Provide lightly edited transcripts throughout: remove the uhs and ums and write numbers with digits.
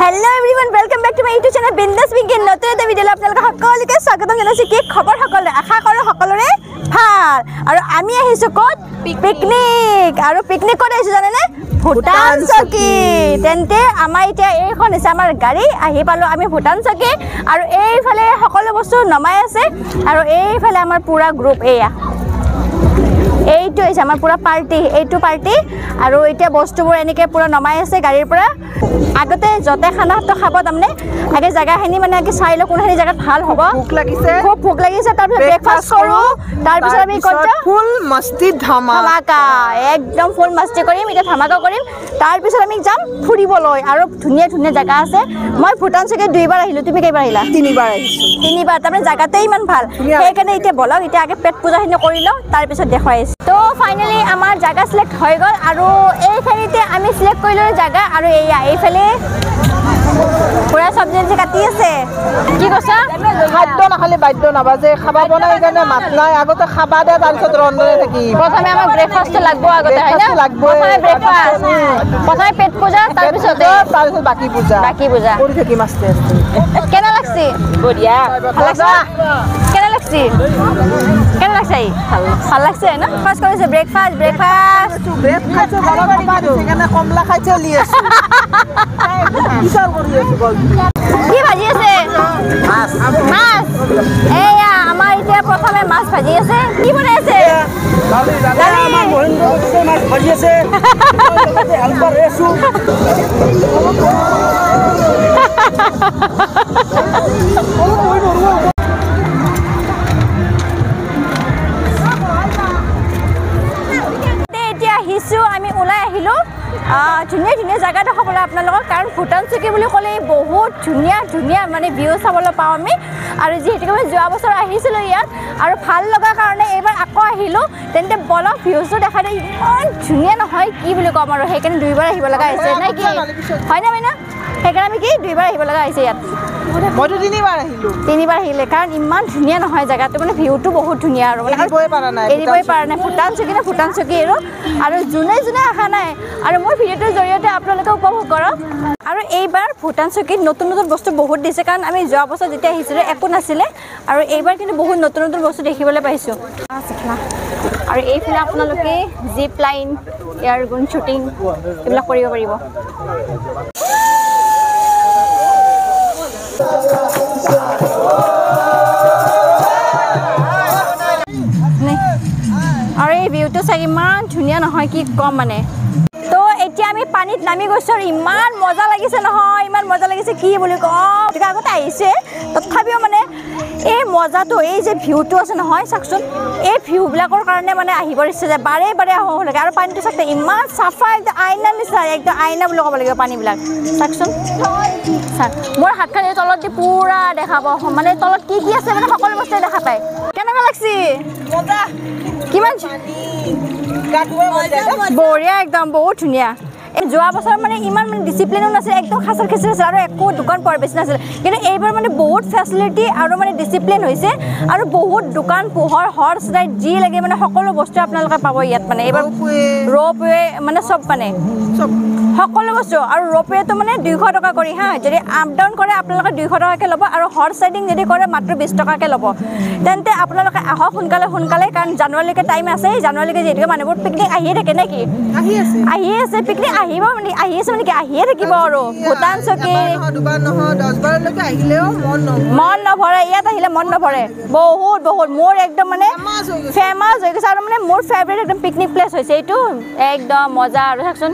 Hello everyone, welcome back to my YouTube channel Bindas Pinky. নতুন এটা video আপোনালোক সকলোকে স্বাগতম জনাইছো কি খবৰ সকলোৰে আশা কৰো সকলোৰে ভাল আৰু আমি আহিছো ক'ত পিকনিক আৰু পিকনিক কৰি আহিছো জানেনে ভুটান চকী তেন্তে আমাৰ এতিয়া এইখন আছে আমাৰ গাড়ী আহি পালো আমি ভুটান চকী আৰু এইফালে সকলো বস্তু নমাই আছে আৰু এইফালে আমাৰ পুৰা গ্ৰুপ এয়া এইটো আছে আমাৰ পুৰা পাৰ্টি এইটো পাৰ্টি আৰু এতিয়া বস্তুবোৰ এনেকৈ পুৰা নমাই আছে গাড়ীৰ পৰা আগতে যতে খানাটো খাব তামনে আগে জায়গাখিনি মানে কি চাই ল কোনখিনি জায়গাত ভাল হ'ব খুব ভোক লাগিছে তাৰপিছত ব্ৰেকফাষ্ট কৰো তাৰপিছত আমি কটা ফুল মস্তি ধামাকা একদম ফুল মস্তি কৰিম এটা ধামাকা কৰিম তাৰপিছত আমি যাম ফুৰিবলৈ আৰু ধুনীয়া ধুনীয়া জায়গা আছে মই ভুটান চকী দুইবাৰ আহিলো তুমি কেইবাৰ আহিলা তিনিবাৰ আহিছো তিনিবাৰ তাৰমানে জায়গাতে ইমান ভাল সেইকাৰণে এতিয়া বলক এতিয়া আগে পেট পূজাখিনি কৰি লওঁ তাৰপিছত দেখুৱাই আছো তো ফাইনেলি আমাৰ জায়গা সিলেক্ট হৈ গ'ল আৰু এইখিনিতে আমি সিলেক্ট কৰিলো জায়গা আৰু এইফালে পুৰা চব্জি কাটি আছে কি কৈছা খাদ্য নাখালে বাধ্য নাবাজে খাবা বনাই কাৰণে মাত নাই আগতে খাবা দে তাৰপিছত ৰন্ধনে থাকি প্ৰথমে আমাক ব্ৰেকফাষ্ট লাগব আগতে হয় না প্ৰথমে ব্ৰেকফাষ্ট প্ৰথমে পেট পূজা তাৰপিছত বাকি পূজা কৰি থাকি মাছতে কেনে লাগছি বঢ়িয়া ভাল লাগছে কেনে লাগছি ভাল লাগছে না ফাৰ্ষ্ট কৰিছে ব্ৰেকফাষ্ট গৰম পানী সেইকাৰণে কমলা খাই চলি আছে কিছৰ কৰি আছে বল কি ভাজি আছে মাছ এয়া আমাৰ এতিয়া প্ৰথমে মাছ ভাজি আছে কি বনাই আছে আমাৰ মহেন্দ্ৰ মাছ ভাজি আছে আলপাৰ ৰেছু এতিয়া আহিছো আমি ওলাই আহিলো ধুনীয়া ধুনীয়া জায়গা দেখাবলৈ আপোনালোকক কাৰণ ভুটান চকী বুলি ক'লে বহুত ধুনীয়া ধুনীয়া মানে ভিউ চাবলৈ পাওঁ আমি আৰু যিহেতুকে মই যোৱা বছৰ আহিছিলোঁ ইয়াত আৰু ভাল লগা কাৰণে এইবাৰ আকৌ আহিলোঁ তেন্তে বলক ভিউজটো দেখাতে ইমান ধুনীয়া নহয় কি বুলি ক'ম আৰু সেইকাৰণে দুইবাৰ আহিব লগা হৈছে নে কি হয়নে মাইনা সেইকাৰণে আমি কি দুইবাৰ আহিব লগা হৈছে ইয়াত মইতো তিনিবাৰ আহিলে কাৰণ ইমান ধুনীয়া নহয় জেগাটো মানে ভিউটো বহুত ধুনীয়া আৰু এৰিবই পৰা নাই ভুটান চকী নে ভুটান চকী আৰু যোনে যোনে অহা নাই আৰু মোৰ ভিডিঅ'টোৰ জৰিয়তে আপোনালোকে উপভোগ কৰক আৰু এইবাৰ ভুটান চকীত নতুন নতুন বস্তু বহুত দিছে কাৰণ আমি যোৱা বছৰ যেতিয়া আহিছিলোঁ একো নাছিলে আৰু এইবাৰ কিন্তু বহুত নতুন নতুন বস্তু দেখিবলৈ পাইছোঁ আৰু এইফালে আপোনালোকে জিপ লাইন এয়াৰগুন শ্বুটিং এইবিলাক কৰিব পাৰিব আৰু এই ভিউটো চাই ইমান ধুনীয়া নহয় কি কম মানে তো এতিয়া আমি পানীত নামি গৈছোঁ আৰু ইমান মজা লাগিছে নহয় ইমান মজা লাগিছে কি বুলি কম আগতে আহিছে তথাপিও মানে এই মজাটো এই যে ভিউটো আছে নহয় চাওকচোন এই ভিউবিলাকৰ কাৰণে মানে আহিবৰ ইচ্ছা যায় বাৰে বাৰে আহোঁ লাগে আৰু পানীটো চাওঁতে ইমান চাফা একদম আইনা নিচিনা একদম আইনা বুলি ক'ব লাগিব পানীবিলাক চাওকচোন চাওক মোৰ হাতখন এই তলত দি পুৰা দেখা পাওঁ মানে তলত কি কি আছে মানে সকলো বস্তুৱে দেখা পায় কেনেকুৱা লাগছি কিমান বঢ়িয়া একদম বহুত ধুনীয়া যোৱা বছৰ মানে ইমান মানে ডিচিপ্লিনো নাছিল একদম খাচাৰ খাচাৰ আছিল আৰু একো দোকান পোৱাৰ বেছি নাছিল কিন্তু এইবাৰ মানে বহুত ফেচিলিটি আৰু মানে ডিচিপ্লিন হৈছে আৰু বহুত দোকান পোহৰ হৰ্চ ৰাইড যি লাগে মানে সকলো বস্তু আপোনালোকে পাব ইয়াত মানে এইবাৰ ৰ'পৱে মানে চব মানে সকলো বস্তু আৰু ৰ'পৱেটো মানে 200 টকা কৰি হা যদি আপ ডাউন কৰে আপোনালোকে 200 টকাকৈ ল'ব আৰু হৰ্চ ৰাইডিং যদি কৰে মাত্ৰ 20 টকাকৈ ল'ব তেন্তে আপোনালোকে আহক সোনকালে কাৰণ জানুৱাৰীলৈকে টাইম আছে জানুৱাৰীলৈকে যিহেতুকে মানুহবোৰ পিকনিক আহিয়ে থাকে নে কি আহি আছে পিকনিক আহিব মানে আহি আছে মানে কি আহিয়ে থাকিব আৰু ভুটান চকী মন নভৰে ইয়াত আহিলে মন নভৰে বহুত মোৰ একদম মানে ফেমাছ হৈ গৈছে আৰু মানে মোৰ ফেভৰেট একদম পিকনিক প্লেচ হৈছে এইটো একদম মজা আৰু চাওকচোন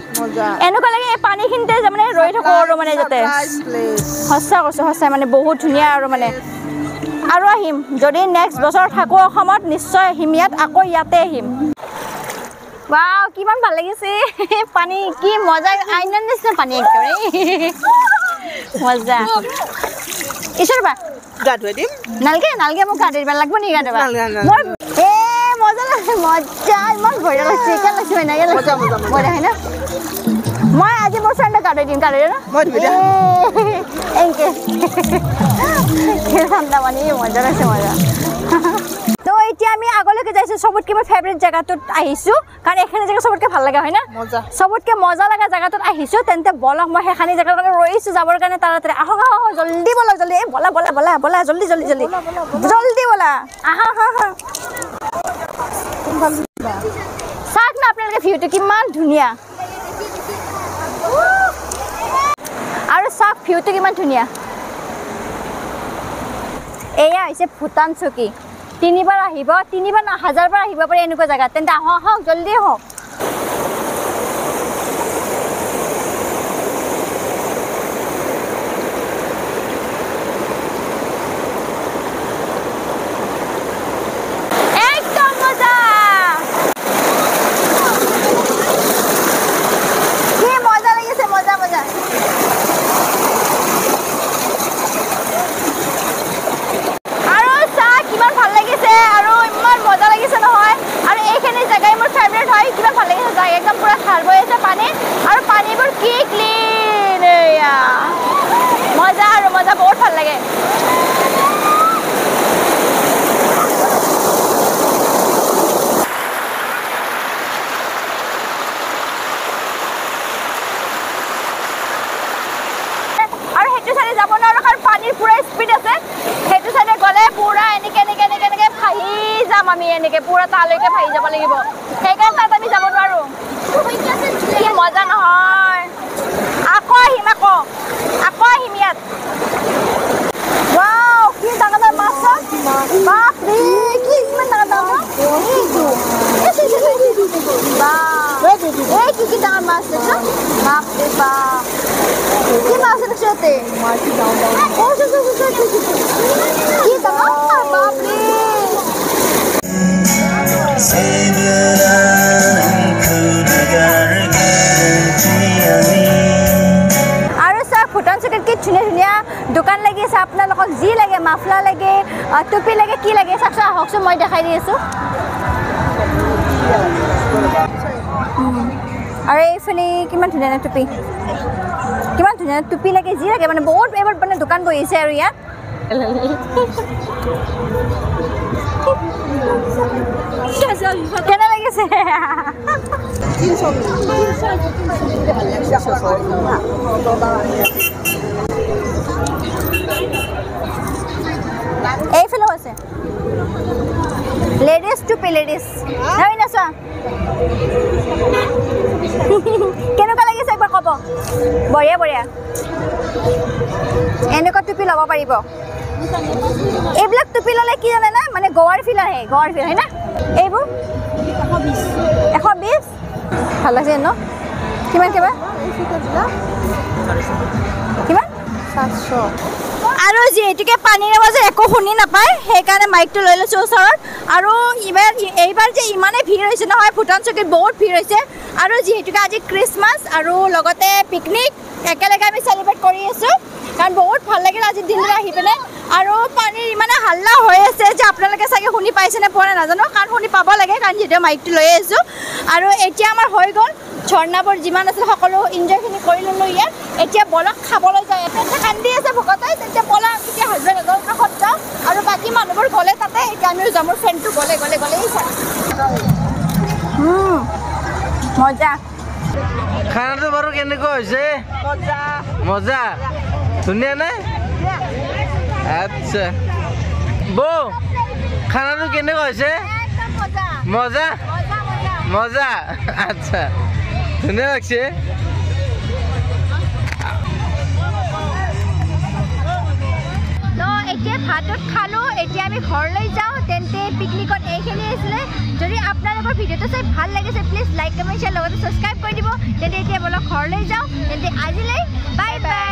এনেকুৱা এনেকুৱা লাগে এই পানীখিনিতে মানে ৰৈ থাকোঁ আৰু মানে যাতে সঁচা কৈছোঁ সঁচাই মানে বহুত ধুনীয়া আৰু মানে আৰু আহিম যদি নেক্সট বছৰ থাকোঁ অসমত নিশ্চয় আহিম ইয়াত আকৌ ইয়াতে আহিম ৱাও কিমান ভাল লাগিছে পানী কি মজা আইনাৰ নিচিনা পানী একেবাৰে মজা ঈশ্বৰ বা গা ধুই দিম নালগে নালগে মোক গা ধুব লাগিব নেকি গা ধুবা মোৰ মজা লাগে মজা ইমান ভয় লাগিছে কেন লাগিছে এনেকৈ মজা মজা মজা হয় না মই আজি মোৰ ফ্ৰেণ্ডক গা ধুই দিম গা ধুই না মই ধুই দিম এনেকে ঠাণ্ডা পানী মজা লাগিছে মজা তো এতিয়া আমি আগলৈকে যাইছোঁ চবতকৈ মোৰ ফেভৰেট জেগাটোত আহিছোঁ কাৰণ এইখিনি জেগা চবতকৈ ভাল লগা হয় না চবতকৈ মজা লগা জেগাটোত আহিছোঁ তেন্তে বলক মই সেইখিনি জেগাৰ কাৰণে ৰৈছোঁ যাবৰ কাৰণে তাৰাতাৰি আহক আহক জল্দি বলক জল্দি এই বলা বলা বলা বলা জল্দি জল্দি জল্দি জল্দি বলা আহা আহা চাওক না আপোনালোকে ভিউটো কিমান ধুনীয়া আৰু চাওক ভিউটো কিমান ধুনীয়া এয়া হৈছে ভূটান চকী 3 বাৰ আহিব 3 বাৰ না 1000 বাৰ আহিব পাৰে এনেকুৱা জায়গা তেন্তে আহক আহক জল্দি আহক একদম মজা কি মজা লাগিছে মজা মজা কিমান ভাল লাগিছে আৰু ইমান মজা লাগিছে নহয় আৰু এইখিনি জেগাই মোৰ ফেভৰেট হয় কিমান ভাল লাগিছে যায় একদম পুৰা খাল বৈ আছে পানী আৰু পানীবোৰ কি ক্লিন এয়া মজা আৰু মজা বহুত ভাল লাগে আৰু সেইটো চাইডে যাব নোৱাৰো কাৰণ পানীৰ পুৰা স্পীড আছে সেইটো চাইডে গ'লে পুৰা এনেকে এনেকে এনেকে এনেকে ভাহি যাম আমি এনেকে পুৰা তালৈকে ভাহি যাব লাগিব সেইকাৰণে তাত আমি যাব নোৱাৰো কি মজা নহয় আকৌ আহিম ইয়াত ৱাও কি ডাঙৰ ডাঙৰ মাছ বাপৰে কি ইমান ডাঙৰ ডাঙৰ এই কি ডাঙৰ মাছ আছে বাপৰে বাপ কি মাছ আছে তাতে কি ডাঙৰ বাপৰে আৰু চাওক ভূটান চকীত কি ধুনীয়া ধুনীয়া দোকান লাগি আছে আপোনালোকক যি লাগে মাফলা লাগে টুপি লাগে কি লাগে চাওকচোন আহকচোন মই দেখাই দি আছোঁ আৰু এইফালে কিমান ধুনীয়া টুপি কিমান ধুনীয়া টুপি লাগে যি লাগে মানে বহুত এইবাৰ মানে দোকান বহিছে আৰু ইয়াত কেনে লাগিছে এইফালেও আছে লেডিজ টুপি লেডিজ নহয় না চোৱা কেনেকুৱা লাগিছে একবাৰ ক'ব বঢ়িয়া বঢ়িয়া এনেকুৱা টুপি ল'ব পাৰিব এইবিলাক টুপি ল'লে কি জানে না মানে গোৱাৰ ফিল আহে গোৱাৰ ফিল হয় না এইবোৰ 120 ভাল লাগিছে ন কিমান কিমান কিমান 700 আৰু যিহেতুকে পানীৰ মাজত একো শুনি নাপায় সেইকাৰণে মাইকটো লৈ লৈছোঁ ওচৰত আৰু এইবাৰ যে ইমানেই ভিৰ হৈছে নহয় ভূটান চকীত বহুত ভিৰ হৈছে আৰু যিহেতুকে আজি ক্ৰিছমাছ আৰু লগতে পিকনিক একেলগে আমি চেলিব্ৰেট কৰি আছোঁ কাৰণ বহুত ভাল লাগিল আজিৰ দিনটোত আহি পিনে আৰু পানীৰ ইমানে হাল্লা হৈ আছে যে আপোনালোকে চাগে শুনি পাইছেনে পোৱা নাজানো কাৰণ শুনি পাব লাগে কাৰণ যিহেতু মাইকটো লৈ আহিছোঁ আৰু এতিয়া আমাৰ হৈ গ'ল ঝৰ্ণাবোৰ যিমান আছিল সকলো এনজয়খিনি কৰি ল'লোঁ ইয়াত এতিয়া বলক খাবলৈ যায় এতিয়া কান্দি আছে ভকতে তেতিয়া বলা তেতিয়া হাজবেণ্ড কাষত যাওঁ আৰু বাকী মানুহবোৰ গ'লে তাতে এতিয়া আমিও যাম মোৰ ফ্ৰেণ্ডটো গ'লে মজা খানাটো বাৰু কেনেকুৱা হৈছে মজা ধুনীয়া নে আচ্ছা বৌ খানাটো কেনেকুৱা হৈছে মজা মজা আচ্ছা ধুনীয়া লাগছে তো এতিয়া ভাতত খালোঁ এতিয়া আমি ঘৰলৈ যাওঁ তেন্তে পিকনিকত এইখিনি আছিলে যদি আপোনালোকৰ ভিডিঅ'টো চাই ভাল লাগিছে প্লিজ লাইক কমেণ্ট শ্বেয়াৰ লগতে ছাবস্ক্ৰাইব কৰি দিব তেন্তে এতিয়া বলক ঘৰলৈ যাওঁ তেন্তে আজিলৈ বাই বাই